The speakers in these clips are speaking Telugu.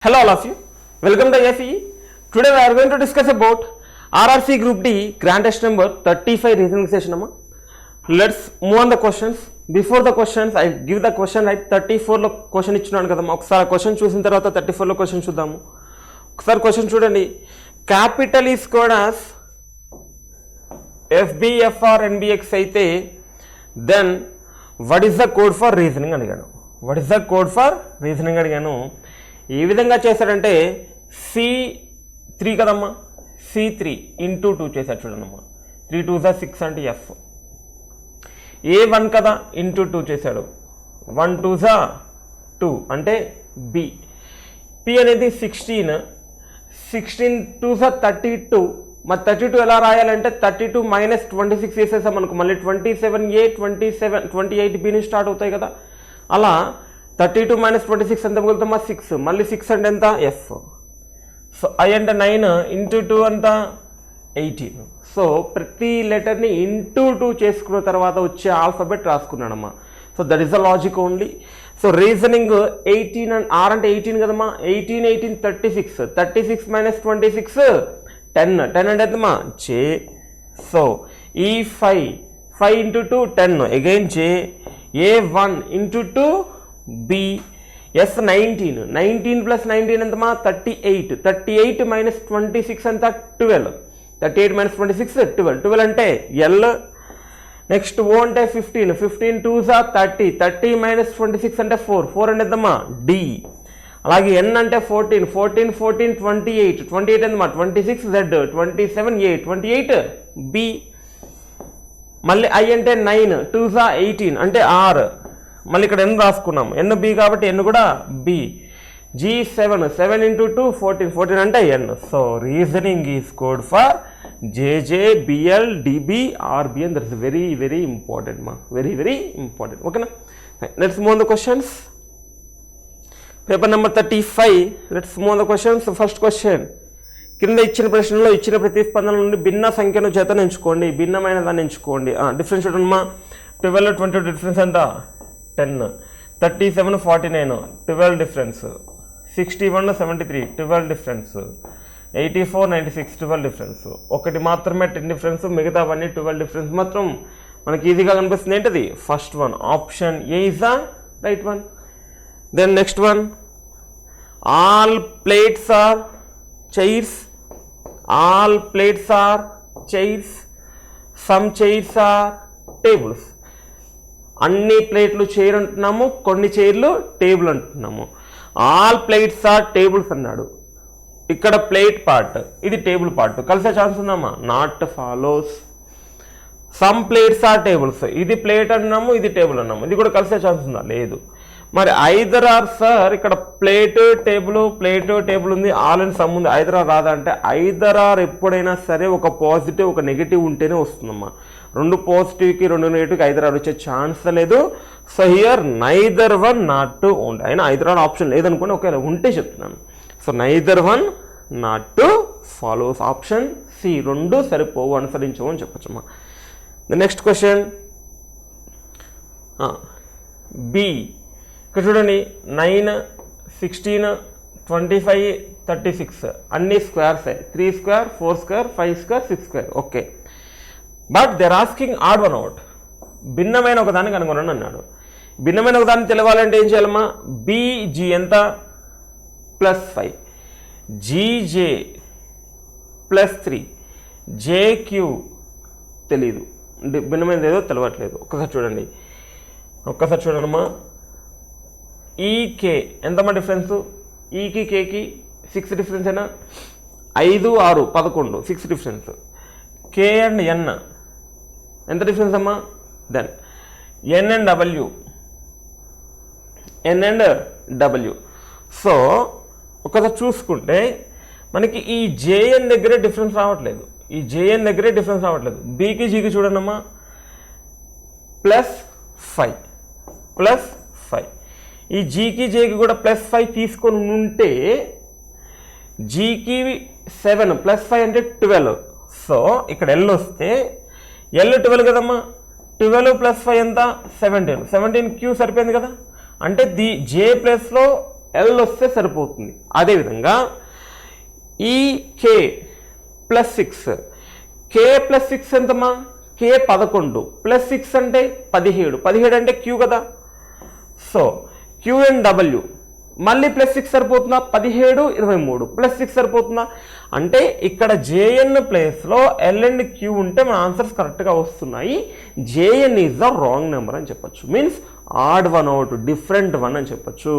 Hello all of you, welcome to FE. Today we are going to discuss about RRC Group D grant test number 35 reasoning session. Let's move on the questions. Before the questions, I give the question right. 34 లో క్వశ్చన్ ఇచ్చినాను కదమ్మా, ఒకసారి క్వశ్చన్ చూసిన తర్వాత 34 లో క్వశ్చన్ చూద్దాము. ఒకసారి క్వశ్చన్ చూడండి. Capital is code as FBFR NBX అయితే then what is the code for reasoning అడిగాను. What is the code for reasoning అడిగాను. ఏ విధంగా చేశాడంటే C3 కదమ్మా, C3 ఇంటూ 2 చేశాడు చూడమ్మా. 3 2 6 అంటే F. A1 కదా ఇంటూ 2 చేశాడు. 1 2 2 అంటే B. P అనేది 16, 16 2 32. మరి 32 ఎలా రాయాలంటే 32 మైనస్ 26 వేసేసాం మనకు, మళ్ళీ 27A 28 B నుంచి స్టార్ట్ అవుతాయి కదా. అలా 32 మైనస్ 26 ఎంత మిగులుతామా 6, మళ్ళీ 6 అంటే ఎంత F. సో I అంటే 9 ఇంటూ 2 అంత 18. సో ప్రతి లెటర్ని ఇంటూ 2 చేసుకున్న తర్వాత వచ్చే ఆల్ఫాబెట్ రాసుకున్నాడమ్మా. So that is the logic only. So reasoning 18 and R అంటే 18 కదమ్మా, 18 36, 36 మైనస్ 26 10 అంటే ఎంతమ్మా J. సో ఈ 5 into 2 10 again J. A1 into 2 B. S 19 plus 19 ఎంతమా 38, 38 minus 26 అంతా 12, 38 మైనస్ 26 12 అంటే L. నెక్స్ట్ O అంటే 15, 15 2 30, 30 మైనస్ 26 అంటే 4 అంటే ఎంతమా D. అలాగే N అంటే 14 28, 28 ఎంతమా 26 Z, 27 A, 28 B. మళ్ళీ I అంటే 9 2 18 అంటే R. మళ్ళీ ఇక్కడ N రాసుకున్నాం, N B కాబట్టి N కూడా B. G7 ఇంటూ 2 14 అంటే N. So reasoning is code for JJ BL DB RB and that is very very important మా, వెరీ వెరీ ఇంపార్టెంట్. ఓకేనా, let's move on the questions. Paper number 35. Let's move on the questions. First question, కింద ఇచ్చిన ప్రశ్నలో ఇచ్చిన ప్రతిస్పందన నుండి భిన్న సంఖ్యను చేతను ఎంచుకోండి, భిన్నమైన దాన్ని ఎంచుకోండి. డిఫరెన్స్ చూడమ్మా, 12 20 డిఫరెన్స్ ఎంత 10, 37 49 12 డిఫరెన్స్, 61 73 12 డిఫరెన్స్, 84 96 12 డిఫరెన్స్. ఒకటి మాత్రమే 10 డిఫరెన్స్, మిగతావన్నీ 12 డిఫరెన్స్. మాత్రం మనకి ఈజీగా కనిపిస్తుంది ఏంటది first one, option A is the right one. Then next one, all plates are chairs, all plates are chairs, some chairs are tables. అన్ని ప్లేట్లు చైర్ అంటున్నాము, కొన్ని చైర్లు టేబుల్ అంటున్నాము. ఆల్ ప్లేట్స్ ఆర్ టేబుల్స్ అన్నాడు. ఇక్కడ ప్లేట్ పార్ట్, ఇది టేబుల్ పార్ట్, కలిసే ఛాన్స్ ఉందమ్మా, not follows. Some plates are tables, ఇది ప్లేట్ అన్నాము, ఇది టేబుల్ అన్నాము, ఇది కూడా కలిసే ఛాన్స్ ఉందా లేదు. మరి ఐదర్ ఆర్ సార్, ఇక్కడ ప్లేట్ టేబుల్ ఉంది, ఆల్ అండ్ సమ్ ఉంది, ఐదర్ ఆర్ రాదా అంటే ఐదర్ ఆర్ ఎప్పుడైనా సరే ఒక పాజిటివ్ ఒక నెగిటివ్ ఉంటేనే వస్తుందమ్మా. రెండు పాజిటివ్కి రెండు నెగిటివ్కి ఐదర్ ఆర్ వచ్చే ఛాన్స్ లేదు. So here neither one not two only. అయినా ఐదర్ ఆర్ ఆప్షన్ లేదనుకోండి, ఒకవేళ ఉంటే చెప్తున్నాను. So neither one not two follows, option C, రెండు సరిపోవు అనుసరించవు అని చెప్పచ్చమ్మా. The next question B. ఇక్కడ చూడండి 9 16 25 36 అన్ని squares, 3 square 4 square 5 square 6 square. Okay, but they're asking odd one out. భిన్నమైన ఒకదాన్ని కనుగొనండి అన్నాడు. భిన్నమైన ఒకదాన్ని తెలవాలంటే ఏం చేయాలమ్మా, BG ఎంత +5, GJ +3, JQ తెలీదు, భిన్నమైనది ఏదో తెలవట్లేదు. ఒక్కసారి చూడండమ్మా. ఈకే ఎంతమ్మా డిఫరెన్స్, ఈకి కేకి 6 డిఫరెన్స్ అయినా, 5 6 11 6 డిఫరెన్స్. కే అండ్ ఎన్ ఎంత డిఫరెన్స్ అమ్మా, then N and W. So ఒకసారి చూసుకుంటే మనకి ఈ జేఎన్ దగ్గరే డిఫరెన్స్ రావట్లేదు, బీకి జీకి చూడండమ్మా +5 ఈ జీకి జేకి కూడా +5 తీసుకొని ఉంటే జీకి 7 +5 అంటే 12. సో ఇక్కడ ఎల్ వస్తే ఎల్ 12 కదమ్మా, 12 + 5 ఎంత 17, 17 క్యూ సరిపోయింది కదా. అంటే జే ప్లస్లో ఎల్ వస్తే సరిపోతుంది. అదేవిధంగా ఈ కే ప్లస్ 6, కే ప్లస్ 6 ఎంతమ్మా? కే 11 ప్లస్ 6 అంటే 17, 17 అంటే క్యూ కదా. సో క్యూఎన్డబ్ల్యూ మళ్ళీ ప్లస్ 6 సరిపోతుందా? 17, 23 ప్లస్ 6 సరిపోతుందా? అంటే ఇక్కడ జేఎన్ ప్లేస్లో ఎల్ అండ్ క్యూ ఉంటే మన ఆన్సర్స్ కరెక్ట్గా వస్తున్నాయి. JN is the wrong number అని చెప్పచ్చు. Means odd one out, different one అని చెప్పచ్చు.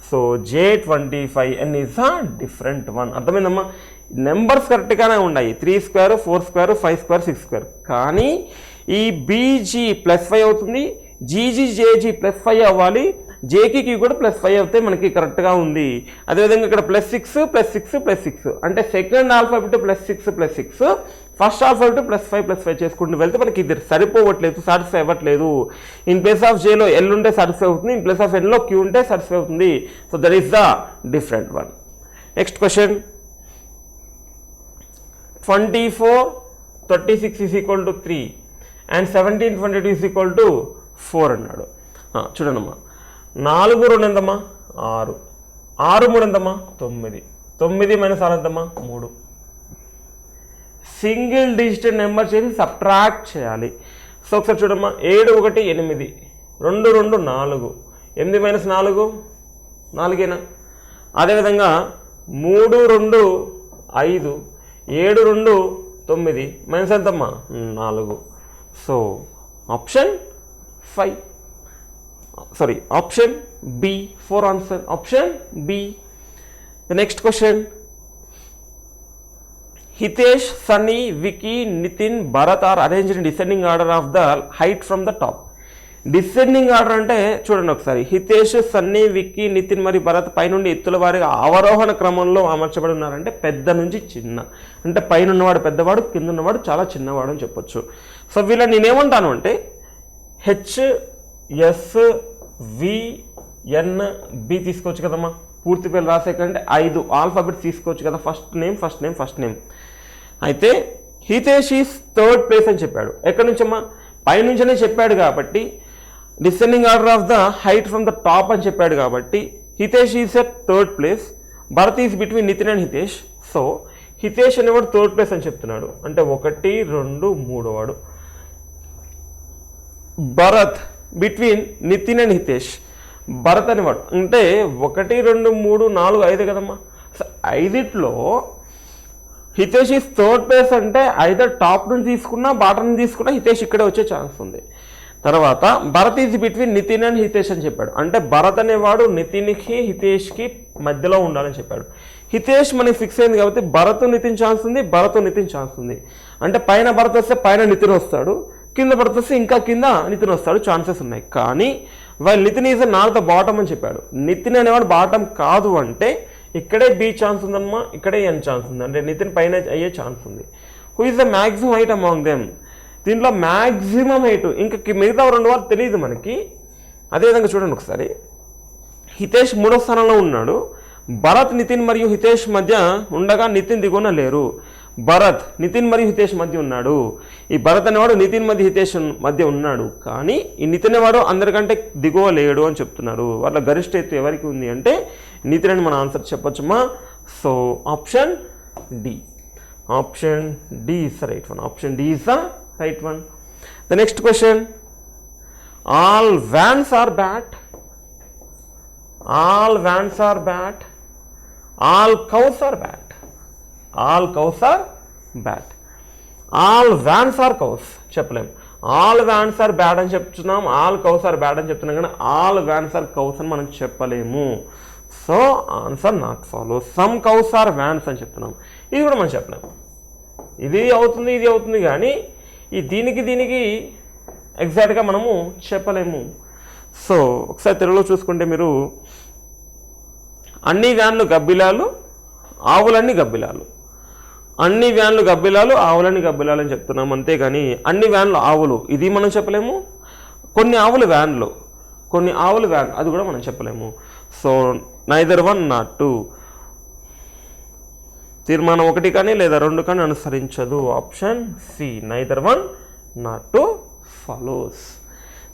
So J25N is the different one. అర్థమైందమ్మా? నెంబర్స్ కరెక్ట్గానే ఉన్నాయి. 3 స్క్వేర్, 4 స్క్వేర్, 5 స్క్వేర్, 6 స్క్వేర్. కానీ ఈ బీజీ +5 అవుతుంది, జీజీ జేజీ +5 అవ్వాలి, జేకి కూడా +5 అవుతే మనకి కరెక్ట్గా ఉంది. అదేవిధంగా ఇక్కడ +6 +6 +6 అంటే సెకండ్ ఆల్ఫాబెట్ +6 +6, ఫస్ట్ ఆల్ఫాబెట్ +5 చేసుకుంటూ వెళ్తే మనకి ఇది సరిపోవట్లేదు, సాటిస్ఫై అవ్వట్లేదు. ఇన్ ప్లేస్ ఆఫ్ జేలో ఎల్ ఉంటే సాటిస్ఫై అవుతుంది, ఇన్ ప్లేస్ ఆఫ్ ఎన్లో క్యూ ఉంటే సాటిస్ఫై అవుతుంది. So that is the different one. Next question, 24 36 = 3 and 17 22 4 అన్నాడు. చూడండమ్మా, 4 2 ఎంతమ్మా? 6, 6 3 ఎంతమ్మా? 9, 9 - 6 ఎంతమ్మా? 3. సింగిల్ డిజిట్ నెంబర్ చేసి సబ్ట్రాక్ట్ చేయాలి. సో ఒకసారి చూడమ్మా, 7 1 8, 2 2 4, 8 - 4 4ఏనా? అదేవిధంగా 3 2 5, 7 2 9 మైనస్ ఎంతమ్మా? 4. So option 5, sorry, option B, 4 answer, option B. The next question, Hitesh, Sunny, Vicky, Nitin, Bharat are arranged in descending order of the height from the top. Descending order అంటే చూడండి ఒకసారి, హితేష్, సన్నీ, విక్కీ, నితిన్ మరియు భరత్ పైనుండి ఎత్తుల వారిగా అవరోహణ క్రమంలో అమర్చబడి ఉన్నారంటే పెద్ద నుంచి చిన్న, అంటే పైన ఉన్నవాడు పెద్దవాడు, కింద ఉన్నవాడు చాలా చిన్నవాడు అని చెప్పొచ్చు. సో వీళ్ళని నేనేమంటాను అంటే HSVNB తీసుకోవచ్చు కదమ్మా. పూర్తి పేరు రాసే కంటే 5 ఆల్ఫాబెట్స్ తీసుకోవచ్చు కదా. First name. అయితే హితేష్ ఈస్ 3rd ప్లేస్ అని చెప్పాడు. ఎక్కడి నుంచమ్మా? పైనుంచనే చెప్పాడు కాబట్టి, descending order of the height from the top అని చెప్పాడు కాబట్టి Hitesh is at 3rd place, Bharat is between Nitin and Hitesh. So Hitesh అనేవాడు 3rd ప్లేస్ అని చెప్తున్నాడు, అంటే 1 2 3 వాడు. భరత్ బిట్వీన్ నితిన్ అండ్ హితేష్, భరత్ అనేవాడు అంటే 1 2 3 4 5 కదమ్మా. సో 5లో హితేష్ ఈజ్ 3rd ప్లేస్ అంటే ఐదర్ టాప్ నుంచి తీసుకున్నా బాటమ్ నుంచి తీసుకున్నా హితేష్ ఇక్కడే వచ్చే ఛాన్స్ ఉంది. తర్వాత Bharat is between Nitin and Hitesh అని చెప్పాడు, అంటే భరత్ అనేవాడు నితిన్కి హితేష్కి మధ్యలో ఉండాలని చెప్పాడు. హితేష్ మనకి ఫిక్స్ అయింది కాబట్టి భరత్ నితిన్ ఛాన్స్ ఉంది, భరత్ నితిన్ ఛాన్స్ ఉంది. అంటే పైన భరత్ వస్తే పైన నితిన్ వస్తాడు, కింద భరత్ వస్తే ఇంకా కింద నితిన్ వస్తాడు, ఛాన్సెస్ ఉన్నాయి. కానీ వాళ్ళు Nitin is not the bottom అని చెప్పాడు. నితిన్ అనేవాడు బాటమ్ కాదు అంటే ఇక్కడే బి ఛాన్స్ ఉందమ్మా, ఇక్కడే ఎన్ ఛాన్స్ ఉంది, అంటే నితిన్ పైన అయ్యే ఛాన్స్ ఉంది. Who is the maximum height among them? దీంట్లో మ్యాక్సిమం హైట్ ఇంకా మిగతా 2 వారు తెలియదు మనకి. అదేవిధంగా చూడండి ఒకసారి, హితేష్ 3వ స్థానంలో ఉన్నాడు, భరత్ నితిన్ మరియు హితేష్ మధ్య ఉండగా నితిన్ దిగువన లేరు. భరత్ నితిన్ మరియు హితేష్ మధ్య ఉన్నాడు, ఈ భరత్ అనేవాడు నితిన్ మరియు హితేష్ మధ్య ఉన్నాడు, కానీ ఈ నితిన్ అనేవాడు అందరికంటే దిగువ లేడు అని చెప్తున్నారు. వాళ్ళ గరిష్ట ఎత్తు ఎవరికి ఉంది అంటే నితిన్ అని మన ఆన్సర్ చెప్పొచ్చమ్మా. So option D, option D is the right one, option D is the right one. The next question, all vans are bat, all vans are bat, all cows are bat, all cows are bat, all vans are cows చెప్పలేము. ఆల్ వ్యాన్స్ ఆర్ బ్యాడ్ అని చెప్తున్నాం, ఆల్ కౌస్ ఆర్ బ్యాడ్ అని చెప్తున్నాం, కానీ ఆల్ వ్యాన్స్ ఆర్ కౌస్ అని మనం చెప్పలేము. So answer not follow. Some cows are vans అని చెప్తున్నాం, ఇది కూడా మనం చెప్పలేము. ఇది అవుతుంది ఇది అవుతుంది కానీ ఈ దీనికి ఎగ్జాక్ట్గా మనము చెప్పలేము. సో ఒకసారి తెలుగులో చూసుకుంటే మీరు, అన్ని వ్యాన్లు గబ్బిలాలు, ఆవులన్నీ గబ్బిలాలు, అన్ని వ్యాన్లు గబ్బిలాలు, ఆవులన్నీ గబ్బిలాలు అని చెప్తున్నాం, అంతేగాని అన్ని వ్యాన్లు ఆవులు ఇది మనం చెప్పలేము. కొన్ని ఆవులు వ్యాన్లు, కొన్ని ఆవులు వ్యాన్ అది కూడా మనం చెప్పలేము. సో నైదర్ 1 నాట్ 2, తీర్మానం 1 కానీ లేదా 2 కానీ అనుసరించదు. Option C, neither 1 not 2 follows.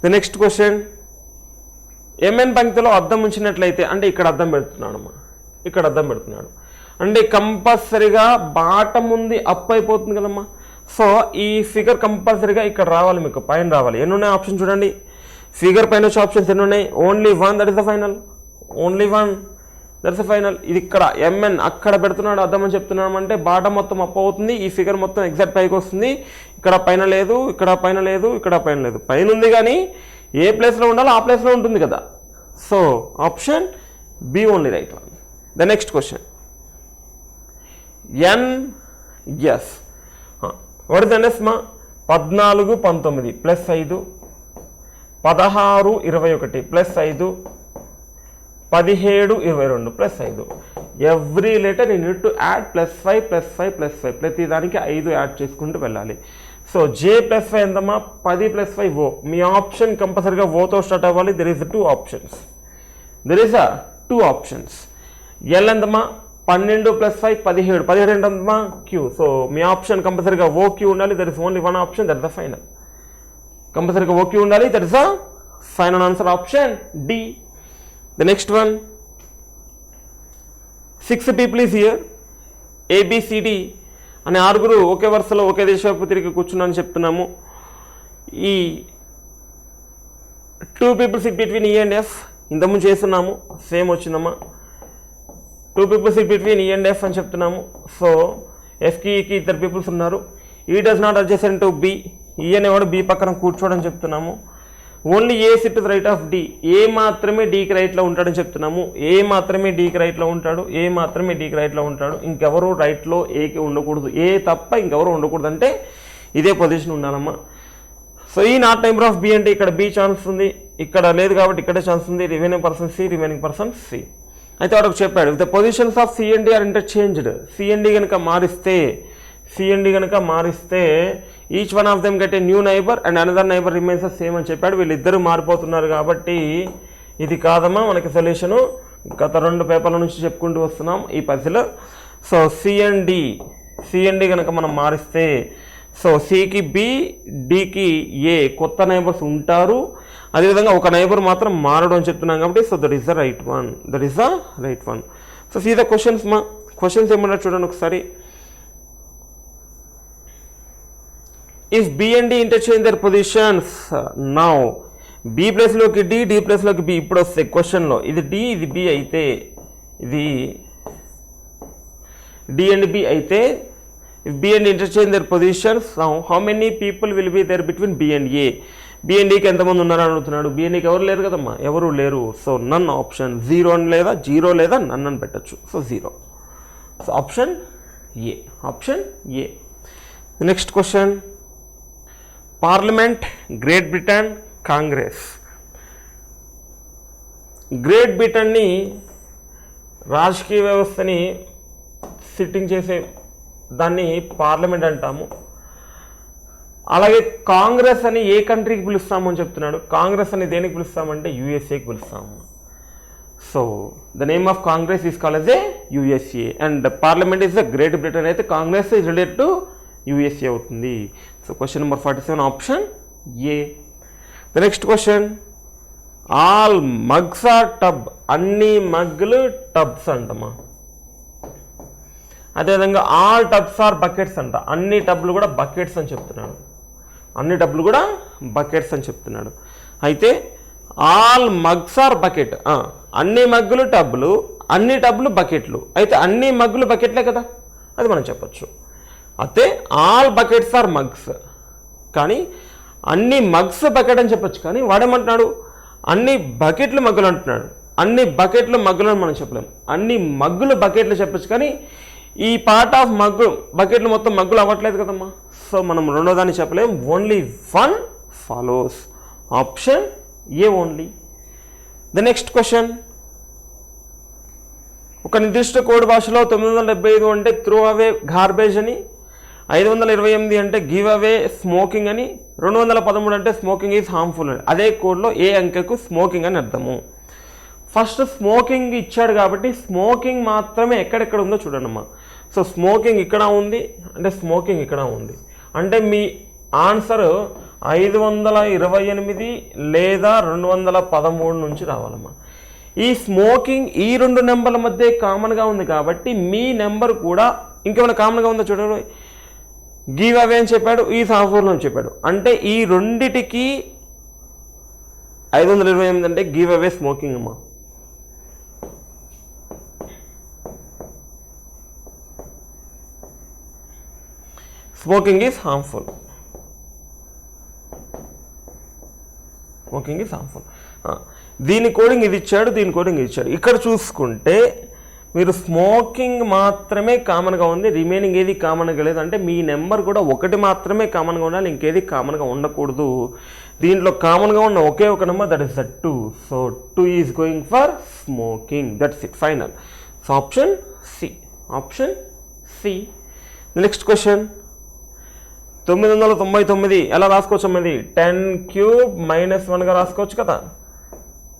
The next question, MN పంక్తిలో అద్దం ఉంచినట్లయితే అంటే ఇక్కడ అద్దం పెడుతున్నాడమ్మా, ఇక్కడ అద్దం పెడుతున్నాడు అంటే కంపల్సరీగా బాటం ఉంది అప్ అయిపోతుంది కదమ్మా. సో ఈ ఫిగర్ కంపల్సరీగా ఇక్కడ రావాలి, మీకు పైన రావాలి. ఎన్ని ఉన్నాయి ఆప్షన్ చూడండి, ఫిగర్ పైన వచ్చే ఆప్షన్స్ ఎన్ని ఉన్నాయి? Only one, that is the final. Only one, that's the final. ఇది ఇక్కడ ఎంఎన్ అక్కడ పెడుతున్నాడు అద్దం అని చెప్తున్నాం అంటే బాటం మొత్తం అప్ అవుతుంది, ఈ ఫిగర్ మొత్తం ఎగ్జాక్ట్ పైకి వస్తుంది. ఇక్కడ పైన లేదు, ఇక్కడ పైన లేదు, ఇక్కడ పైన లేదు, పైన ఉంది కానీ ఏ ప్లేస్లో ఉండాలో ఆ ప్లేస్లో ఉంటుంది కదా. So option B only right one. The next question, NS what is NS మా? 14, 19 plus 5, 16, 21 plus 5, 17, 22 plus 5. Every letter you need to add +5 +5 +5. ప్రతి దానికి 5 యాడ్ చేసుకుంటూ వెళ్ళాలి. సో జే +5 ఎంతమ్మా? 10 + 5 ఓ. మీ ఆప్షన్ కంపల్సరీగా ఓతో స్టార్ట్ అవ్వాలి. There is 2 options, there is 2 options. L ఎంతమ్మా? 12 + 5 17. 17 ఎంతమ్మా? క్యూ. సో మీ ఆప్షన్ కంపల్సరీగా ఓ క్యూ ఉండాలి. There is only one option, that is the final. కంపల్సరీగా ఓ క్యూ ఉండాలి, that is the final answer, option D. The next one, 6 people is here, ABCD అనే 6 ఒకే వరుసలో ఒకే దిశవైపు తిరిగి కూర్చున్నాను చెప్తున్నాము. ఈ 2 people sit between E and F ఇంతకుముందు చేస్తున్నాము, సేమ్ వచ్చిందమ్మా. 2 people sit between E and F అని చెప్తున్నాము. సో ఎఫ్కి ఈకి 2 పీపుల్స్ ఉన్నారు. E does not adjacent to B, E అనేవాడు బి పక్కన కూర్చోవడం చెప్తున్నాము. Only A sit right of D, A మాత్రమే డీకి రైట్లో ఉంటాడని చెప్తున్నాము. ఏ మాత్రమే డీకి రైట్లో ఉంటాడు, ఏ మాత్రమే డీకి రైట్లో ఉంటాడు, ఇంకెవరు రైట్లో ఏకి ఉండకూడదు, ఏ తప్ప ఇంకెవరు ఉండకూడదు అంటే ఇదే పొజిషన్ ఉండాలమ్మా. సో ఈ నాట్ నెంబర్ ఆఫ్ బి అంటే ఇక్కడ బి ఛాన్స్ ఉంది, ఇక్కడ లేదు కాబట్టి ఇక్కడే ఛాన్స్ ఉంది. Remaining person C, remaining person C. అయితే వాడికి చెప్పాడు the positions of C and D are interchanged. C and D కనుక మారిస్తే each one of them get a new neighbour and another neighbour remains same అని చెప్పాడు. వీళ్ళిద్దరూ మారిపోతున్నారు కాబట్టి ఇది కాదమ్మా మనకి సొల్యూషను. గత 2 పేపర్ల నుంచి చెప్పుకుంటూ వస్తున్నాం ఈ puzzle. So C and D కనుక మనం మారిస్తే, సో సికి బి, డికి ఏ కొత్త నైబర్స్ ఉంటారు. అదేవిధంగా ఒక నైబర్ మాత్రం మారడం అని చెప్తున్నాం కాబట్టి so that is the right one. So see the questions మా. క్వశ్చన్స్ ఏమన్నా చూడండి ఒకసారి. If B and D interchange their positions, now B ప్లేస్లోకి D, D ప్లేస్లోకి B ఇప్పుడు వస్తాయి క్వశ్చన్లో. ఇది D, ఇది B అయితే, ఇది D and B అయితే, if B and D interchange their positions, now how many people will be there between B and A? B and Dకి ఎంతమంది ఉన్నారని అడుగుతున్నాడు. B and Dకి ఎవరు లేరు కదమ్మా, ఎవరు లేరు. సో నన్ ఆప్షన్, 0 అని లేదా 0 లేదా నన్ అని పెట్టచ్చు. So 0. So option A. Next question, parliament, great Britain, congress. Great బ్రిటన్ని రాజకీయ వ్యవస్థని సిట్టింగ్ చేసే దాన్ని పార్లమెంట్ అంటాము. అలాగే కాంగ్రెస్ అని ఏ కంట్రీకి పిలుస్తాము అని చెప్తున్నాడు. కాంగ్రెస్ అని దేనికి పిలుస్తామంటే యూఎస్ఏకి పిలుస్తాము. So the name of congress is called as a USA and parliament is the great Britain. అయితే congress is related to USA అవుతుంది. So question number 47 option A. The next question, all mugs are tub. అన్ని మగ్గులు టబ్స్ అంటమ్మా. అదేవిధంగా ఆల్ టబ్స్ ఆర్ బకెట్స్ అంట. అన్ని టబ్లు కూడా బకెట్స్ అని చెప్తున్నాడు. అయితే ఆల్ మగ్స్ ఆర్ బకెట్, అన్ని మగ్గులు టబ్లు, అన్ని టబ్లు బకెట్లు. అయితే అన్ని మగ్గులు బకెట్లే కదా, అది మనం చెప్పచ్చు. అయితే ఆల్ బకెట్స్ ఆర్ మగ్స్, కానీ అన్ని మగ్స్ బకెట్ అని చెప్పచ్చు. కానీ వాడేమంటున్నాడు, అన్ని బకెట్లు మగ్గులు అంటున్నాడు. అన్ని బకెట్లు మగ్గులు అని మనం చెప్పలేము. అన్ని మగ్గులు బకెట్లు చెప్పచ్చు, కానీ ఈ పార్ట్ ఆఫ్ మగ్గు బకెట్లు మొత్తం మగ్గులు అవ్వట్లేదు కదమ్మా. సో మనం రెండో దాన్ని చెప్పలేము. Only one follows, option A only. The next question, ఒక నిర్దిష్ట కోడ్ భాషలో 975 అంటే త్రో అవే గార్బేజ్ అని, 528 అంటే గివ్ అవే స్మోకింగ్ అని, 213 అంటే స్మోకింగ్ ఈజ్ హార్మ్ఫుల్ అని. అదే కోడ్లో ఏ అంకెకు స్మోకింగ్ అని అర్థము. ఫస్ట్ స్మోకింగ్ ఇచ్చాడు కాబట్టి స్మోకింగ్ మాత్రమే ఎక్కడెక్కడ ఉందో చూడండి అమ్మా. సో స్మోకింగ్ ఇక్కడ ఉంది అంటే స్మోకింగ్ ఇక్కడ ఉంది అంటే మీ ఆన్సర్ 528 లేదా 213 నుంచి రావాలమ్మా. ఈ స్మోకింగ్ ఈ రెండు నెంబర్ల మధ్య కామన్గా ఉంది కాబట్టి మీ నెంబర్ కూడా ఇంకేమైనా కామన్గా ఉందో చూడండి. గివ్ అవే అని చెప్పాడు, ఈ హార్మ్ఫుల్ అని చెప్పాడు. అంటే ఈ రెండిటికి 528 అంటే గివ్ అవే స్మోకింగ్ అమ్మా. Smoking is harmful. Smoking is harmful. దీని కోడింగ్ ఇది ఇచ్చాడు, దీని కోడింగ్ ఇది ఇచ్చాడు. ఇక్కడ చూసుకుంటే మీరు స్మోకింగ్ మాత్రమే కామన్గా ఉంది, రిమైనింగ్ ఏది కామన్గా లేదు. అంటే మీ నెంబర్ కూడా ఒకటి మాత్రమే కామన్గా ఉండాలి, ఇంకేది కామన్గా ఉండకూడదు. దీంట్లో కామన్గా ఉన్న ఒకే ఒక number, that is the 2. So 2 is going for smoking. That's it, final. So option C, option C. Next question 999 ఎలా రాసుకోవచ్చు అన్నది 10 క్యూబ్ మైనస్ 1గా రాసుకోవచ్చు కదా.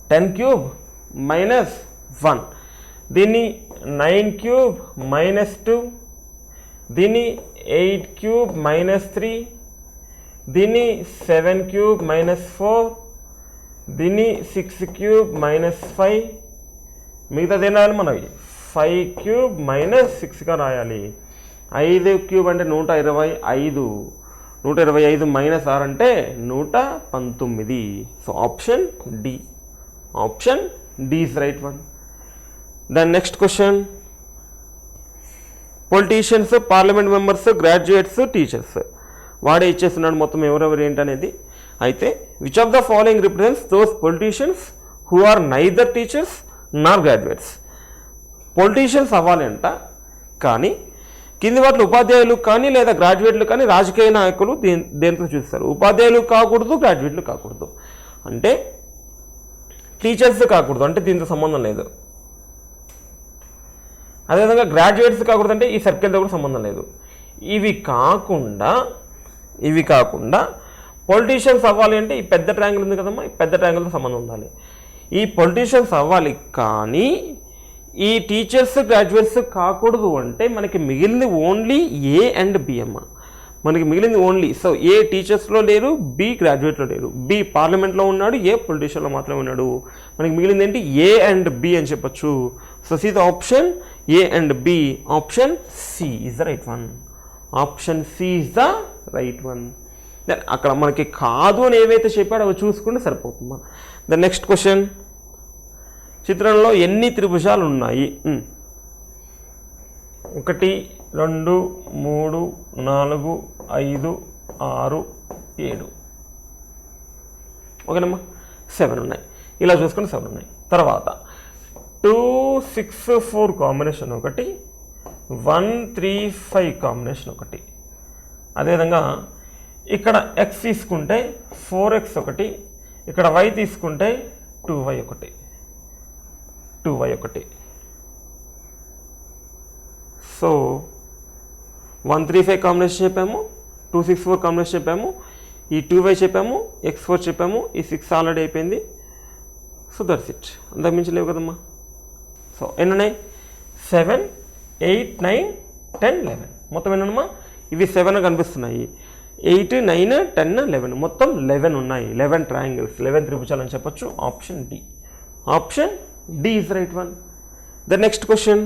10 క్యూబ్ మైనస్ 1, దీన్ని 9 క్యూబ్ మైనస్ 2, దీన్ని 8 క్యూబ్ మైనస్ 3, దీన్ని 7 క్యూబ్ మైనస్ 4, దీన్ని 6 క్యూబ్ మైనస్ 5, మిగతాది ఏం రాయాలి మనకి 5 క్యూబ్ మైనస్ 6గా రాయాలి. 5 క్యూబ్ అంటే 125, 125 మైనస్ 6 అంటే 119. So option D, option D is right one. Then next question, politicians, parliament members, graduates, teachers వాడే ఇచ్చేస్తున్నాడు మొత్తం ఎవరెవరు ఏంటనేది. అయితే which of the following represents those politicians who are neither teachers nor graduates. Politicians అవ్వాలి అంట, కానీ కింది వాటిలో ఉపాధ్యాయులు కానీ లేదా గ్రాడ్యుయేట్లు కానీ రాజకీయ నాయకులు దేంతో చూస్తారు. ఉపాధ్యాయులు కాకూడదు, గ్రాడ్యుయేట్లు కాకూడదు. అంటే టీచర్స్ కాకూడదు, అంటే దీంతో సంబంధం లేదు. అదేవిధంగా గ్రాడ్యుయేట్స్ కాకూడదు, అంటే ఈ సర్కిల్తో కూడా సంబంధం లేదు. ఇవి కాకుండా పొలిటీషియన్స్ అవ్వాలి అంటే ఈ పెద్ద ట్రయాంగిల్ ఉంది కదమ్మా, ఈ పెద్ద ట్రయాంగిల్తో సంబంధం ఉండాలి. ఈ పొలిటీషియన్స్ అవ్వాలి, కానీ ఈ టీచర్స్ గ్రాడ్యుయేట్స్ కాకూడదు. అంటే మనకి మిగిలింది ఓన్లీ ఏ అండ్ బి అమ్మ, మనకి మిగిలింది ఓన్లీ. సో ఏ టీచర్స్లో లేరు, బి గ్రాడ్యుయేట్లో లేరు, బి పార్లమెంట్లో ఉన్నాడు, ఏ పొలిటీషియన్లో మాత్రమే ఉన్నాడు. మనకి మిగిలింది ఏంటి, ఏ అండ్ బి అని చెప్పచ్చు. So see the option A and B. Option C is the right one. Option C is the right one. Then అక్కడ మనకి కాదు అని ఏవైతే చెప్పాడో అవి చూసుకుంటే సరిపోతుందా. ద నెక్స్ట్ క్వశ్చన్, చిత్రంలో ఎన్ని త్రిభుజాలు ఉన్నాయి? 1 2 3 4 5 6 7. ఓకేనమ్మా, 7 ఉన్నాయి. ఇలా చూసుకుంటే 7 ఉన్నాయి. తర్వాత 2 6 4 కాంబినేషన్ ఒకటి, 1 3 5 కాంబినేషన్ ఒకటి. అదేవిధంగా ఇక్కడ x తీసుకుంటే 4x ఒకటి, ఇక్కడ y తీసుకుంటే 2y ఒకటి, 2y ఒకటి. సో 1 3 5 కాంబినేషన్ చెప్పాము, 2 6 4 కాంబినేషన్ చెప్పాము, ఈ 2y చెప్పాము, x4 చెప్పాము, ఈ 6 ఆల్రెడీ అయిపోయింది. సో దట్స్ ఇట్, అంతకు మించి లేవు కదమ్మా. సో ఎన్ని ఉన్నాయి? 7 8 9 10 11. మొత్తం ఎన్నమ్మా? ఇవి 7 కనిపిస్తున్నాయి. 8 9 10 11, మొత్తం 11 ఉన్నాయి. 11 ట్రయాంగిల్స్, 11 త్రిభుజాలు అని చెప్పొచ్చు. Option D, option D is right one. The next question,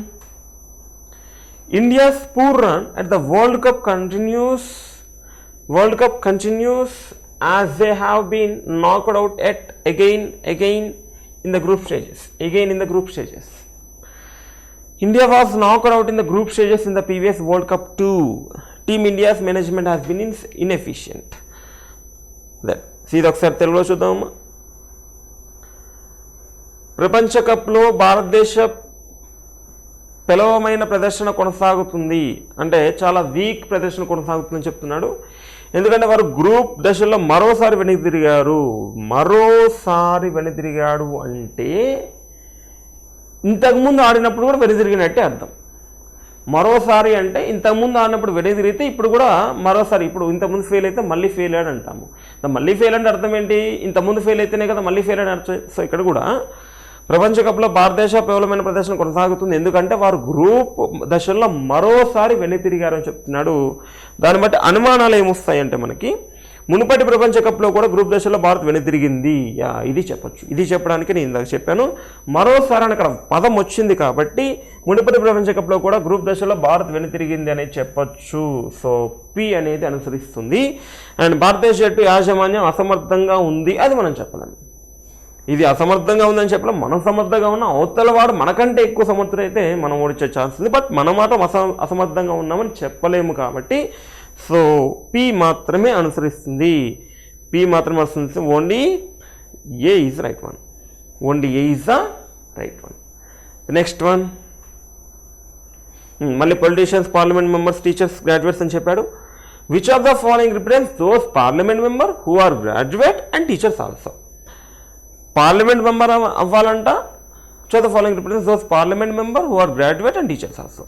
India's poor run at the World Cup continues as they have been knocked out again in the group stages. India was knocked out in the group stages in the previous World Cup too. Team India's management has been inefficient. See ఒకసారి తెలుగులో చూద్దాం. ప్రపంచ కప్లో భారతదేశ పేలవమైన ప్రదర్శన కొనసాగుతుంది, అంటే చాలా వీక్ ప్రదర్శన కొనసాగుతుందని చెప్తున్నాడు. ఎందుకంటే వారు గ్రూప్ దశలో మరోసారి వెనుదిరిగారు. అంటే ఇంతకుముందు ఆడినప్పుడు కూడా వెనుదిరిగినట్టే అర్థం. మరోసారి అంటే ఇంతకుముందు ఆడినప్పుడు వెనుదిరిగితే ఇప్పుడు కూడా మరోసారి, ఇప్పుడు ఇంతకుముందు ఫెయిల్ అయితే మళ్ళీ ఫెయిల్ అయ్యాడు అంటాము. మళ్ళీ ఫెయిల్ అంటే అర్థం ఏంటి? ఇంతకుముందు ఫెయిల్ అయితేనే కదా మళ్ళీ ఫెయిల్ అని అర్థం. సో ఇక్కడ కూడా ప్రపంచ కప్లో భారతదేశ పేలవమైన ప్రదర్శన కొనసాగుతుంది, ఎందుకంటే వారు గ్రూప్ దశల్లో మరోసారి వెనుతిరిగారని చెప్తున్నాడు. దాన్ని బట్టి అనుమానాలు ఏమొస్తాయంటే మనకి మునుపటి ప్రపంచ కప్లో కూడా గ్రూప్ దశలో భారత్ వెనుతిరిగింది. ఇది చెప్పొచ్చు. ఇది చెప్పడానికి నేను ఇందాక చెప్పాను. మరోసారి అక్కడ పదం వచ్చింది కాబట్టి మునుపటి ప్రపంచ కప్లో కూడా గ్రూప్ దశలో భారత్ వెనుతిరిగింది అనేది చెప్పొచ్చు. సో పి అనేది అనుసరిస్తుంది. అండ్ భారతదేశ జట్టు యాజమాన్యం అసమర్థంగా ఉంది, అది మనం చెప్పలేము. ఇది అసమర్థంగా ఉందని చెప్పలేం. మనం సమర్థంగా ఉన్న అవతల వాడు మనకంటే ఎక్కువ సమర్థుడైతే మనం ఓడించే ఛాన్స్ ఉంది. బట్ మనం మాత్రం అసమర్థంగా ఉన్నామని చెప్పలేము కాబట్టి సో పి మాత్రమే అనుసరిస్తుంది. పి మాత్రమే అనుసరిస్తుంది. Only A is right one. Only A is the right one. Next one మళ్ళీ politicians, parliament members, teachers, graduates అని చెప్పాడు. Which of the following represents those parliament member who are graduate and teachers also. Parliament member అవ్వాలంట. Which of the following represents those parliament member who are graduate and teachers also.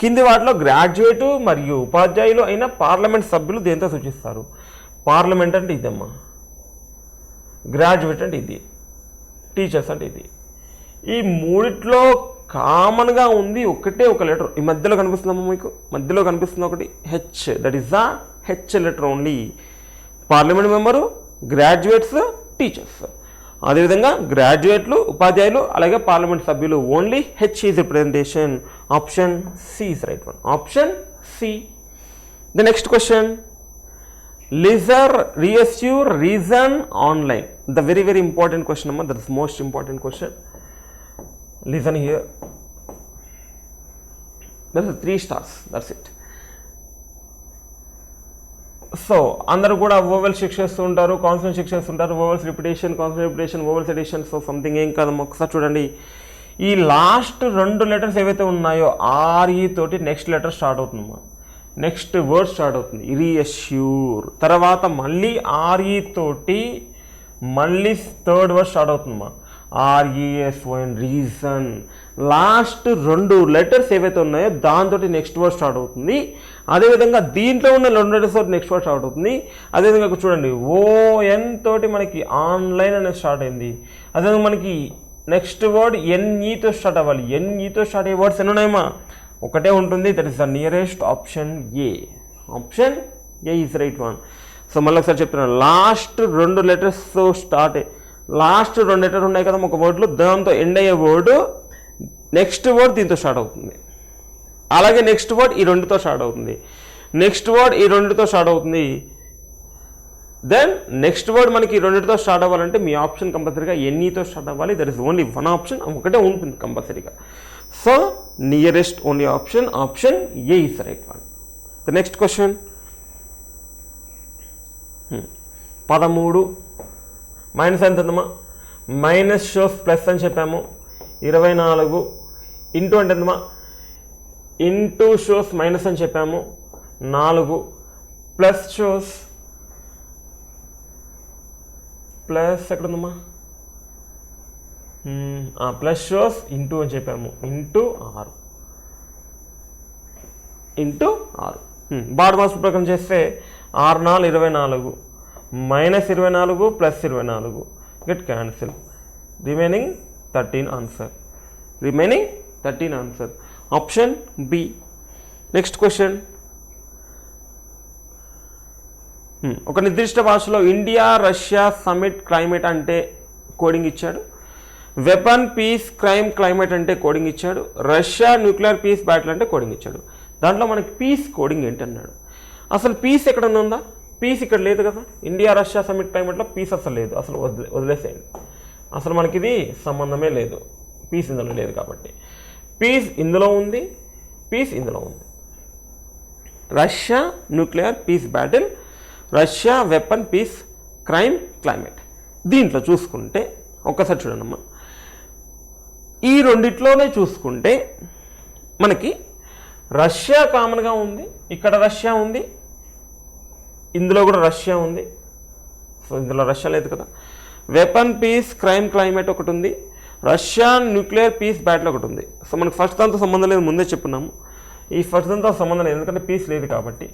కింది వాటిలో గ్రాడ్యుయేటు మరియు ఉపాధ్యాయులు అయిన పార్లమెంట్ సభ్యులు దేంతో సూచిస్తారు? పార్లమెంట్ అంటే ఇదమ్మా, గ్రాడ్యుయేట్ అంటే ఇది, టీచర్స్ అంటే ఇది. ఈ మూడిట్లో కామన్గా ఉంది ఒకటే ఒక లెటర్. ఈ మధ్యలో కనిపిస్తుందమ్మా మీకు, మధ్యలో కనిపిస్తుంది ఒకటి H. That is the H letter only. Parliament member, graduates, teachers. అదేవిధంగా గ్రాడ్యుయేట్లు, ఉపాధ్యాయులు, అలాగే పార్లమెంట్ సభ్యులు. Only H is representation. Option C is right one. Option C. The next question, leisure, reassure, reason, online. The very very important question అమ్మా. That is most important question. Listen here. That is 3 stars. That's it. So అందరూ కూడా ఓవెల్స్ చెక్ చేస్తూ ఉంటారు, కాన్సనెంట్ చెక్ చేస్తుంటారు. Vowels repetition, consonant repetition, vowels addition. So something ఏం కాదమ్మా. ఒకసారి చూడండి. ఈ లాస్ట్ 2 లెటర్స్ ఏవైతే ఉన్నాయో ఆర్ఈ తోటి నెక్స్ట్ లెటర్ స్టార్ట్ అవుతుందమ్మా. నెక్స్ట్ వర్డ్ స్టార్ట్ అవుతుంది రీఎష్యూర్. తర్వాత మళ్ళీ ఆర్ఈ తోటి మళ్ళీ థర్డ్ వర్డ్ స్టార్ట్ అవుతుందమ్మా. ఆర్ఈఎస్ఓఎన్, రీజన్. లాస్ట్ 2 లెటర్స్ ఏవైతే ఉన్నాయో దాంతో నెక్స్ట్ వర్డ్ స్టార్ట్ అవుతుంది. అదేవిధంగా దీంట్లో ఉన్న 2 లెటర్స్ తోటి నెక్స్ట్ వర్డ్ స్టార్ట్ అవుతుంది. అదేవిధంగా చూడండి ఓఎన్ తోటి మనకి ఆన్లైన్ అనేది స్టార్ట్ అయింది. అదేవిధంగా మనకి నెక్స్ట్ వర్డ్ ఎన్ఈతో స్టార్ట్ అవ్వాలి. ఎన్ఈతో స్టార్ట్ అయ్యే వర్డ్స్ ఎన్ని ఉన్నాయమ్మా? ఒకటే ఉంటుంది. That is the nearest. Option A. Option A is right one. So మళ్ళీ ఒకసారి చెప్తున్నాను. లాస్ట్ 2 లెటర్స్తో స్టార్ట్ లాస్ట్ 2 లెటర్స్ ఉన్నాయి కదా ఒక వర్డ్లో, దాంతో ఎండ్ అయ్యే వర్డ్ నెక్స్ట్ వర్డ్ దీంతో స్టార్ట్ అవుతుంది. అలాగే నెక్స్ట్ వర్డ్ ఈ 2తో స్టార్ట్ అవుతుంది. నెక్స్ట్ వర్డ్ ఈ 2తో స్టార్ట్ అవుతుంది. దెన్ నెక్స్ట్ వర్డ్ మనకి ఈ 2తో స్టార్ట్ అవ్వాలంటే మీ ఆప్షన్ కంపల్సరీగా ఎన్ఈతో స్టార్ట్ అవ్వాలి. There is only one option, ఒకటే ఉంటుంది కంపల్సరీగా. So nearest only option. Option A is right one. The next question 13 minus ఎంత ఉందమ్మా? మైనస్ షోస్ ప్లస్ అని చెప్పాము. 24 ఇంటూ అంటే ఎంతమ్మా? ఇంటూ షోస్ మైనస్ అని చెప్పాము. 4 ప్లస్ షోస్ ప్లస్ ఎక్కడ ఉందమ్మా? ప్లస్ షోస్ ఇంటూ అని చెప్పాము. Into 6 into 6. బాడ్ మాస్ ప్రకారం చేస్తే 6 4 24 minus 24 plus 24 get cancel. Remaining 13 answer. Remaining 13 answer. Option B. Next question, ఒక నిర్దిష్ట భాషలో ఇండియా రష్యా సమిట్ క్లైమేట్ అంటే కోడింగ్ ఇచ్చాడు. వెపన్ పీస్ క్రైమ్ క్లైమేట్ అంటే కోడింగ్ ఇచ్చాడు. రష్యా న్యూక్లియర్ పీస్ బ్యాటిల్ అంటే కోడింగ్ ఇచ్చాడు. దాంట్లో మనకి పీస్ కోడింగ్ ఏంటి అన్నాడు. అసలు పీస్ ఎక్కడన్నా ఉందా? పీస్ ఇక్కడ లేదు కదా. ఇండియా రష్యా సమిట్ క్లైమేట్లో పీస్ అసలు లేదు. అసలు వదిలేసేయండి. అసలు మనకి ఇది సంబంధమే లేదు. పీస్ ఇందులో లేదు కాబట్టి. పీస్ ఇందులో ఉంది, పీస్ ఇందులో ఉంది. Russia nuclear peace battle, Russia weapon peace crime climate. దీంట్లో చూసుకుంటే ఒక్కసారి చూడండమ్మా. ఈ రెండిట్లోనే చూసుకుంటే మనకి రష్యా కామన్గా ఉంది. ఇక్కడ రష్యా ఉంది, ఇందులో కూడా రష్యా ఉంది. సో ఇందులో రష్యా లేదు కదా. వెపన్ పీస్ క్రైమ్ క్లైమేట్ ఒకటి ఉంది. రష్యా న్యూక్లియర్ పీస్ బ్యాటిల్ ఒకటి ఉంది. సో మనకు ఫస్ట్ దాంతో సంబంధం లేదు, ముందే చెప్పున్నాము. ఈ ఫస్ట్ దాంతో సంబంధం లేదు ఎందుకంటే పీస్ లేదు కాబట్టి.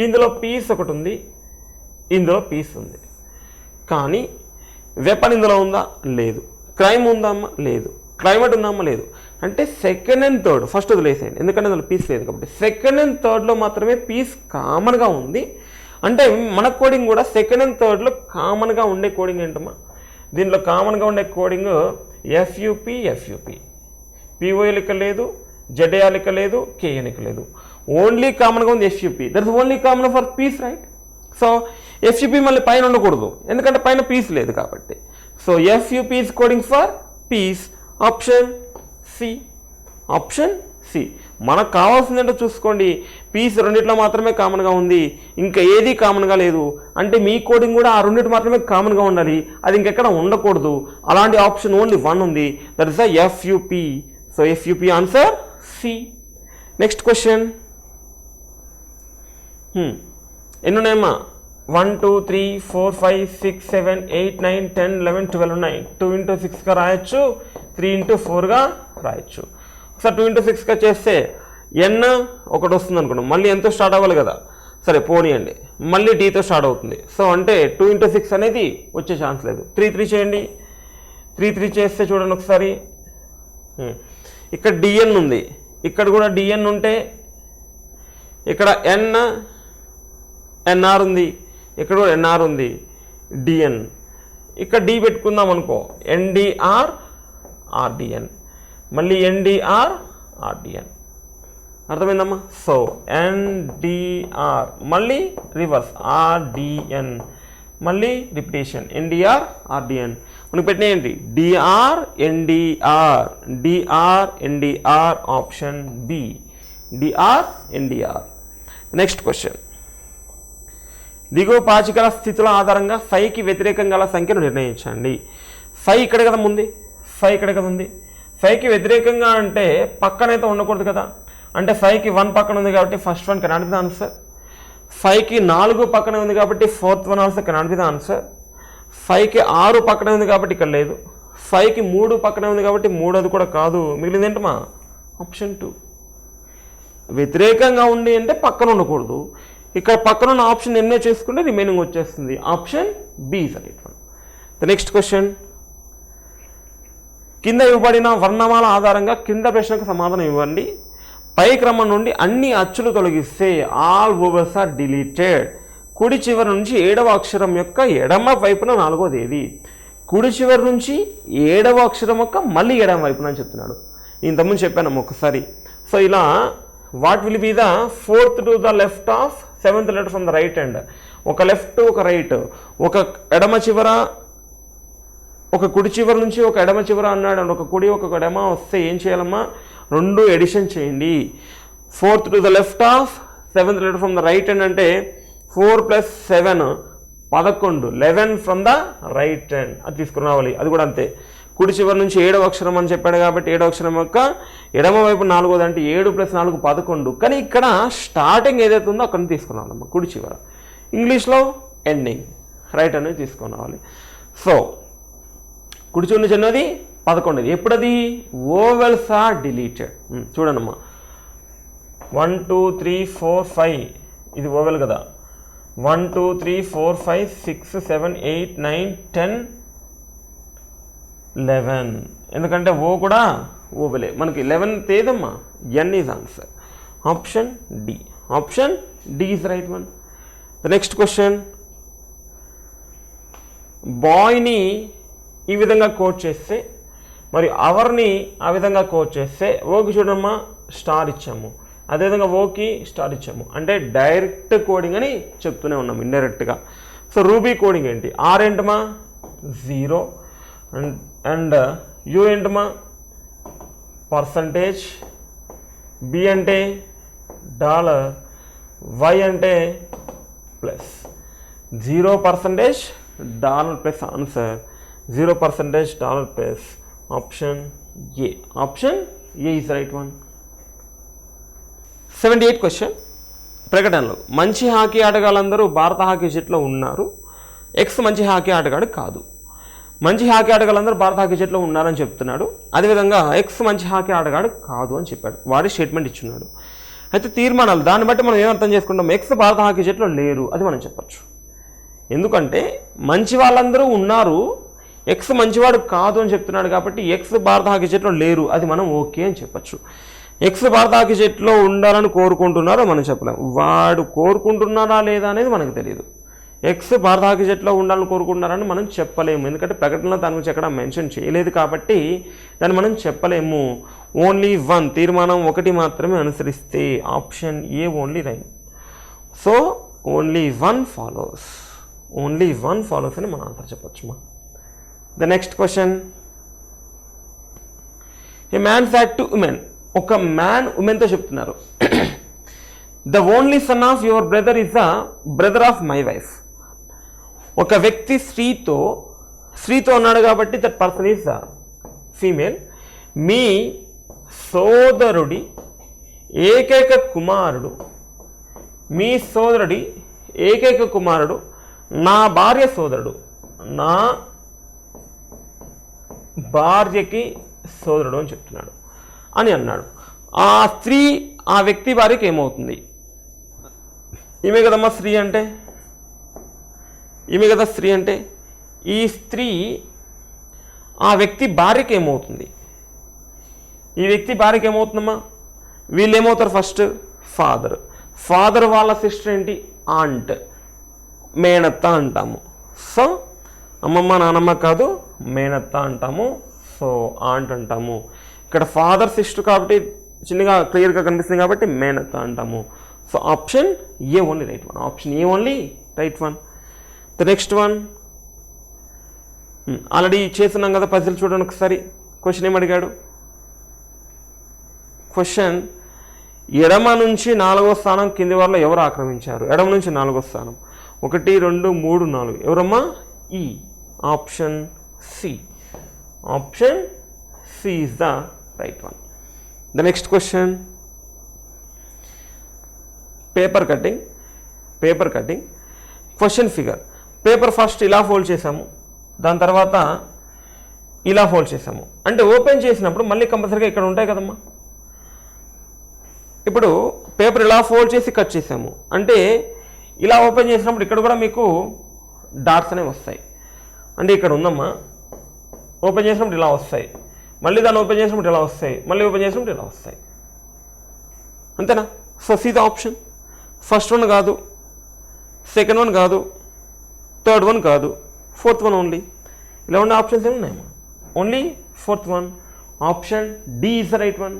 ఇందులో పీస్ ఒకటి ఉంది, ఇందులో పీస్ ఉంది. కానీ వెపన్ ఇందులో ఉందా? లేదు. క్రైమ్ ఉందా అమ్మా? లేదు. క్లైమేట్ ఉందా అమ్మా? లేదు. అంటే సెకండ్ అండ్ థర్డ్ ఫస్ట్ వదిలేసేయండి, ఎందుకంటే అందులో పీస్ లేదు కాబట్టి. సెకండ్ అండ్ థర్డ్లో మాత్రమే పీస్ కామన్గా ఉంది. అంటే మన కోడింగ్ కూడా సెకండ్ అండ్ థర్డ్లో కామన్గా ఉండే కోడింగ్ ఏంటమ్మా? దీంట్లో కామన్గా ఉండే కోడింగ్ ఎఫ్యూపీ, పిఓఎల్ ఇక్కడ లేదు, జెడ్ఏఆర్ ఇక్కడ లేదు, కేఎన్ ఇక్కడ లేదు. ఓన్లీ కామన్గా ఉంది FUP. That is only common for peace, right? So FUP మళ్ళీ పైన ఉండకూడదు, ఎందుకంటే పైన పీస్ లేదు కాబట్టి. So FUP is coding for peace. Option C. మనకు కావాల్సిందంటే చూసుకోండి, పీస్ రెండిట్లో మాత్రమే కామన్గా ఉంది, ఇంకా ఏది కామన్గా లేదు. అంటే మీ కోడింగ్ కూడా ఆ రెండింటి మాత్రమే కామన్గా ఉండాలి, అది ఇంకెక్కడ ఉండకూడదు. అలాంటి ఆప్షన్ ఓన్లీ 1 ఉంది, that is the FUP. So FUP answer C. Next question. ఎన్ని ఉన్నాయమ్మా? 1 2 3 4 5 6 7 8 9 10 11 12 ఉన్నాయి. 2 into 6గా రాయొచ్చు, 3 into 4గా రాయొచ్చు. ఒకసారి 2 into 6గా చేస్తే ఎన్ ఒకటి వస్తుంది అనుకున్నాం, మళ్ళీ ఎంతో స్టార్ట్ అవ్వాలి కదా, సరే పోనీయండి, మళ్ళీ డీతో స్టార్ట్ అవుతుంది. సో అంటే 2 into 6 అనేది వచ్చే ఛాన్స్ లేదు. 3 3 చేయండి, 3 3 చేస్తే చూడండి ఒకసారి, ఇక్కడ డిఎన్ ఉంది, ఇక్కడ కూడా డిఎన్ ఉంటే ఇక్కడ ఎన్ఆర్ ఉంది, ఇక్కడ కూడా ఎన్ఆర్ ఉంది, డిఎన్ ఇక్కడ డి పెట్టుకుందాం అనుకో, ఎన్డిఆర్ ఆర్డిఎన్, మళ్ళీ ఎన్డిఆర్ ఆర్డిఎన్. అర్థమైందమ్మా? సో ఎన్డిఆర్ మళ్ళీ రివర్స్ ఆర్డిఎన్, మళ్ళీ రిపిటేషన్ ఎన్డిఆర్ ఆర్డిఎన్. మనకు పెట్టినేయండి DR NDR option B, DR NDR. Next question. దిగువ పాచికల స్థితుల ఆధారంగా ఫైకి వ్యతిరేకంగా గల సంఖ్యను నిర్ణయించండి. ఫై ఇక్కడ కదా ఉంది, ఫైకి వ్యతిరేకంగా అంటే పక్కనైతే ఉండకూడదు కదా, అంటే ఫైకి 1 పక్కన ఉంది కాబట్టి first one cannot be the answer. ఫైకి 4 పక్కనే ఉంది కాబట్టి fourth one also cannot be the answer. ఫైకి 6 పక్కనే ఉంది కాబట్టి ఇక్కడ లేదు. ఫైకి 3 పక్కనే ఉంది కాబట్టి 3అది కూడా కాదు. మిగిలింది ఏంటమ్మా? ఆప్షన్ 2. వ్యతిరేకంగా ఉండి అంటే పక్కన ఉండకూడదు, ఇక్కడ పక్కన ఉన్న ఆప్షన్ ఎన్నో చేసుకుంటే రిమైనింగ్ వచ్చేస్తుంది. Option B is right one. The next question. కింద ఇవ్వబడిన వర్ణమాల ఆధారంగా కింద ప్రశ్నకు సమాధానం ఇవ్వండి. పై క్రమం నుండి అన్ని అచ్చులు తొలగిస్తే ఆల్ ఓవర్స్ ఆర్ డిలీటెడ్. కుడి చివరి నుంచి 7వ అక్షరం యొక్క ఎడమ వైపున 4వది ఏది? కుడి చివరి నుంచి 7వ అక్షరం యొక్క మళ్ళీ ఎడమ వైపున అని చెప్తున్నాడు. ఇంతకుముందు చెప్పాను ఒకసారి. సో ఇలా what will be the 4th to the left of 7th letter from the right hand. ఒక లెఫ్ట్ ఒక రైట్, ఒక ఎడమ చివర ఒక కుడి చివరి నుంచి ఒక ఎడమ చివర అన్నాడు, ఒక కుడి ఒక ఎడమ వస్తే ఏం చేయాలమ్మా? 2 ఎడిషన్ చేయండి. 4th to the left of 7th letter from the right hand అంటే 4 + 7 11, 11 ఫ్రమ్ ద రైట్ హ్యాండ్ అది తీసుకుని రావాలి. అది కూడా అంతే, కుడి చివరి నుంచి 7వ అక్షరం అని చెప్పాడు కాబట్టి 7వ అక్షరం యొక్క ఎడమ వైపు 4వది అంటే 7 + 4 11. కానీ ఇక్కడ స్టార్టింగ్ ఏదైతే ఉందో అక్కడ తీసుకుని రావాలమ్మా, కుడి చివర. ఇంగ్లీష్లో ఎండింగ్ రైట్ అనేది తీసుకుని రావాలి. సో కుడి చివరి నుంచి అన్నది 11. ఎప్పుడది? Vowels are deleted. చూడండమ్మా, 1 2 3 4 5 ఇది ఓవెల్ కదా. 1 2 3 4 5 6 7 8 9 10 11. ఎందుకంటే ఓ కూడా ఓవెలే. మనకి 11th ఏదమ్మా? N is answer. Option D. Option D is right one. The next question. బాయ్ని ఈ విధంగా కోట్ చేస్తే మరి అవర్ని ఆ విధంగా కోట్ చేస్తే ఓకి చూడమ్మా స్టార్ ఇచ్చాము, అదేవిధంగా ఓకి స్టార్ ఇచ్చాము. అంటే డైరెక్ట్ కోడింగ్ అని చెప్తూనే ఉన్నాము ఇండైరెక్ట్గా. సో రూబీ కోడింగ్ ఏంటి? ఆర్ ఏంటమ్మా? 0 అండ్ యూ ఏంటమ్మా? పర్సంటేజ్, బి అంటే డాలర్, వై అంటే plus. 0% dollar plus answer, 0% dollar plus option A. Option A is right one. 78 question. ప్రకటనలో మంచి హాకీ ఆటగాళ్ళందరూ భారత హాకీ జట్టులో ఉన్నారు, ఎక్స్ మంచి హాకీ ఆటగాడు కాదు. మంచి హాకీ ఆటగాళ్ళందరూ భారత హాకీ జట్టులో ఉన్నారని చెప్తున్నాడు. అదేవిధంగా ఎక్స్ మంచి హాకీ ఆటగాడు కాదు అని చెప్పాడు, వాడి స్టేట్మెంట్ ఇచ్చున్నాడు. అయితే తీర్మానాలు, దాన్ని బట్టి మనం ఏమర్థం చేసుకుంటాం? ఎక్స్ భారత హాకీ జట్టులో లేరు అది మనం చెప్పచ్చు. ఎందుకంటే మంచి వాళ్ళందరూ ఉన్నారు, ఎక్స్ మంచివాడు కాదు అని చెప్తున్నాడు కాబట్టి ఎక్స్ భారత హాకీ జట్టులో లేరు, అది మనం ఓకే అని చెప్పచ్చు. ఎక్స్ భారత హాకీ జట్టులో ఉండాలని కోరుకుంటున్నారో మనం చెప్పలేము, వాడు కోరుకుంటున్నారా లేదా అనేది మనకు తెలియదు. ఎక్స్ భారత హాకీ జట్టులో ఉండాలని కోరుకుంటున్నారని మనం చెప్పలేము, ఎందుకంటే ప్రకటనలో దాని గురించి ఎక్కడ మెన్షన్ చేయలేదు కాబట్టి దాన్ని మనం చెప్పలేము. ఓన్లీ వన్, తీర్మానం ఒకటి మాత్రమే అనుసరిస్తే option A only right. So only one follows, only one follows అని మనం ఆన్సర్ చెప్పచ్చు. The next question, a man said to woman, ఒక మ్యాన్ ఉమెన్తో చెప్తున్నారు, the only son of your brother is the brother of my wife. ఒక వ్యక్తి స్త్రీతో ఉన్నాడు కాబట్టి that person is the female. మీ సోదరుడి ఏకైక కుమారుడు, మీ సోదరుడి ఏకైక కుమారుడు నా భార్య సోదరుడు, నా భార్యకి సోదరుడు అని చెప్తున్నాడు అని అన్నాడు. ఆ స్త్రీ ఆ వ్యక్తి భార్యకి ఏమవుతుంది? ఈమె కదమ్మా స్త్రీ అంటే, ఈమె కదా స్త్రీ అంటే. ఈ స్త్రీ ఆ వ్యక్తి భార్యకి ఏమవుతుంది? ఈ వ్యక్తి భార్యకి ఏమవుతుందమ్మా? వీళ్ళు ఏమవుతారు? ఫస్ట్ ఫాదర్ వాళ్ళ సిస్టర్ ఏంటి? ఆంట్, మేనత్త అంటాము. సో అమ్మమ్మ నానమ్మ కాదు, మేనత్త అంటాము. సో ఆంట్ అంటాము. ఇక్కడ ఫాదర్ సిస్టర్ కాబట్టి చిన్నగా క్లియర్గా కనిపిస్తుంది కాబట్టి మేనత్త అంటాము. So option A only right one, option A only right one. The next one already చేస్తున్నాం కదా పజిల్, చూడండి ఒకసారి. క్వశ్చన్ ఏం అడిగాడు? క్వశ్చన్, ఎడమ నుంచి 4వ స్థానం కింది వారిలో ఎవరు ఆక్రమించారు? ఎడమ నుంచి 4వ స్థానం 1, 2, 3, 4 ఎవరమ్మా? ఈ option C, option C is the right one. The next question, paper cutting question figure. Paper first ఇలా ఫోల్డ్ చేసాము, దాని తర్వాత ఇలా ఫోల్డ్ చేసాము. అంటే ఓపెన్ చేసినప్పుడు మళ్ళీ కంపల్సరీగా ఇక్కడ ఉంటాయి కదమ్మా. ఇప్పుడు పేపర్ ఇలా ఫోల్డ్ చేసి కట్ చేసాము అంటే ఇలా ఓపెన్ చేసినప్పుడు ఇక్కడ కూడా మీకు డాట్స్ అనేవి వస్తాయి. అంటే ఇక్కడ ఉందమ్మా, ఓపెన్ చేసినప్పుడు ఇలా వస్తాయి, మళ్ళీ దాన్ని ఓపెన్ చేసినప్పుడు ఇలా వస్తాయి, మళ్ళీ ఓపెన్ చేసినప్పుడు ఇలా వస్తాయి. అంతేనా? So see the option. First one కాదు, సెకండ్ వన్ కాదు, థర్డ్ వన్ కాదు, ఫోర్త్ వన్ ఓన్లీ. ఇలా ఉండే ఆప్షన్స్ ఏమి ఉన్నాయమ్మా? Only fourth one, option D is the right one.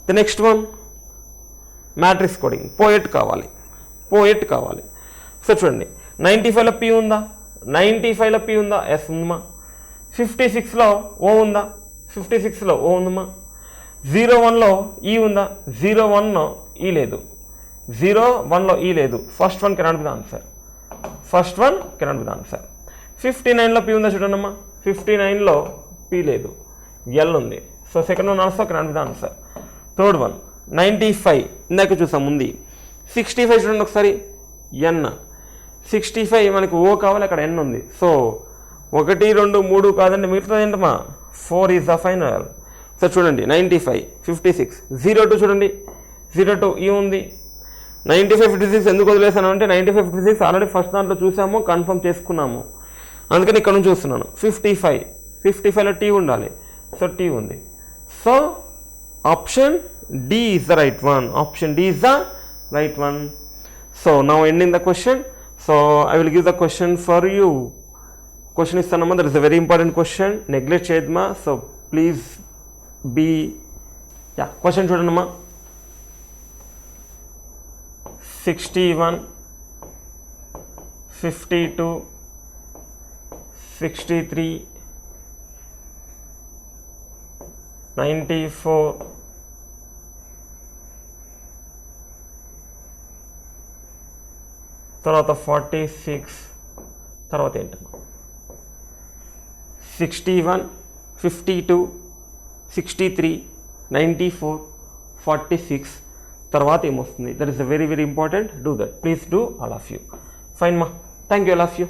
The next one, matrix coding. Poet కావాలి. సో చూడండి, 95లో పి ఉందా? 95లో పి ఉందా? ఎస్ ఉందమ్మా. 56లో ఓ ఉందా? 56లో ఓ ఉందమ్మా. 01లో ఈ ఉందా? 01లో ఈ లేదు. 01లో ఈ లేదు. First one cannot be the answer. 59లో పి ఉందా? చూడండి అమ్మా, 59లో పి లేదు, ఎల్ ఉంది. So second one also cannot be the answer. Third one 95 ఇందాక చూసాం ఉంది. 65 చూడండి ఒకసారి, ఎన్. 65 మనకు ఓ కావాలి, అక్కడ ఎన్ ఉంది. సో 1, 2, 3 కాదండి, మిగతాది ఏంటమ్మా? 4 ఈజ్ ద ఫైనల్. సో చూడండి 95, 56, 02 చూడండి, 02 ఈ ఉంది. 95, 56 ఎందుకు వదిలేసాను అంటే 95, 56 ఆల్రెడీ ఫస్ట్ దాంట్లో చూసాము, కన్ఫర్మ్ చేసుకున్నాము, అందుకని ఇక్కడ నుంచి చూస్తున్నాను. 55లో టీ ఉండాలి, సో టీ ఉంది. So option D is the right one. Option D is the right one. So now ending the question. So I will give the question for you. Question is the number. That is a very important question. Neglect chedma. So please be. Yeah. Question chudandi amma. 61, 52, 63, 94. తర్వాత 46, తర్వాత ఏంటమ్మా? 61, 52, 63, 94, 46 తర్వాత ఏమొస్తుంది? That is very very important. Do that, please do all of you. Fine మా, thank you all of you.